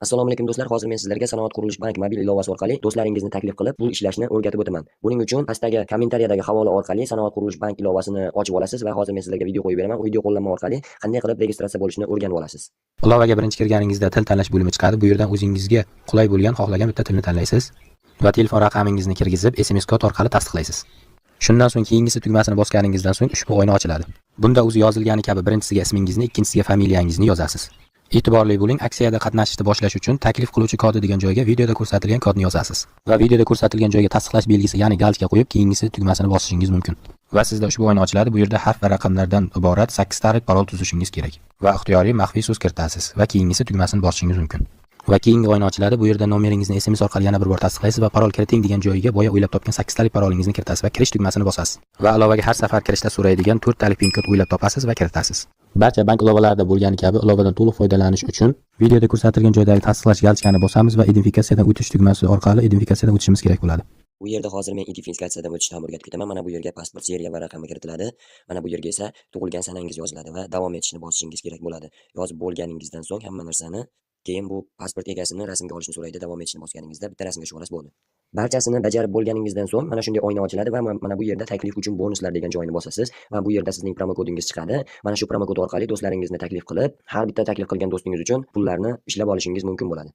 Assalomu alaykum do'stlar. Hozir men sizlarga Sanoat qurilish bank mobil ilovasi orqali do'stlaringizni taklif qilib, pul ishlashni o'rgatib o'taman. Buning uchun pastdagi kommentariyadagi havola orqali Sanoat qurilish bank ilovasini ochib olasiz va hozir men sizlarga video qo'yib beraman. Video qo'llanma orqali qanday qilib registratsiya bo'lishini o'rganib olasiz. Ilovaga birinchi kirganingizda til tanlash bo'limi chiqadi. Bu yerdan o'zingizga qulay bo'lgan, xohlagan bitta tilni tanlaysiz va telefon raqamingizni kirgizib, SMS kod orqali tasdiqlaysiz. Shundan so'ng keyingisi tugmasini bosganingizdan so'ng ushbu oyna ochiladi. Bunda o'zi yozilgani kabi birinchisiga ismingizni, ikkinchisiga familiyangizni yozasiz. E'tiborli bo'ling, aksiyada qatnashishni boshlash uchun taklif qiluvchi kodi degan joyga videoda ko'rsatilgan kodni yozasiz va videoda ko'rsatilgan joyga tasdiqlash belgisi, ya'ni galchka qo'yib, keyingisi tugmasini bosishingiz mumkin. Va sizda ushbu oyna ochiladi. Bu yerda harf va raqamlardan iborat 8 ta parol tuzishingiz kerak va ixtiyoriy maxfiy so'z kiritasiz va keyingisi tugmasini bosishingiz mumkin. Va keyingi oyna ochiladi. Bu yerda nomeringizni SMS orqali yana bir bor tasdiqlaysiz va parol kiriting degan joyiga boya o'ylab topgan 8 talik parolingizni kiritasiz va kirish tugmasini bosasiz. Va ilovaga har safar kirishda so'raydigan 4 talik pin kod o'ylab topasiz va kiritasiz. Barcha bank ilovalarida bo'lgani kabi ilovadan to'liq foydalanish uchun videoda ko'rsatilgan joydagi tasdiqlash galchkani bosamiz va identifikatsiyadan o'tish tugmasi orqali identifikatsiyadan o'tishimiz kerak bo'ladi. Bu yerda hozir men identifikatsiyadan o'tishni ham o'rgatib ketaman. Mana bu yerga pasport seriya va raqami kiritiladi. Mana bu yerga esa tug'ilgan sanangiz yoziladi va davom etishni bosishingiz kerak bo'ladi. Yozib bo'lganingizdan so'ng hamma narsani keyin bu pasport egasini rasmga olishni so'raydi. Davom etishni bosganingizda bitta rasmga tushib olasiz, bo'ldi. Barchasini bajarib bo'lganingizdan so'ng mana shunday oyna ochiladi va mana bu yerda taklif uchun bonuslar degan joyini bosasiz va bu yerda sizning promokodingiz chiqadi. Mana shu promokod orqali do'stlaringizni taklif qilib, har bitta taklif qilgan do'stingiz uchun pullarni ishlab olishingiz mumkin bo'ladi.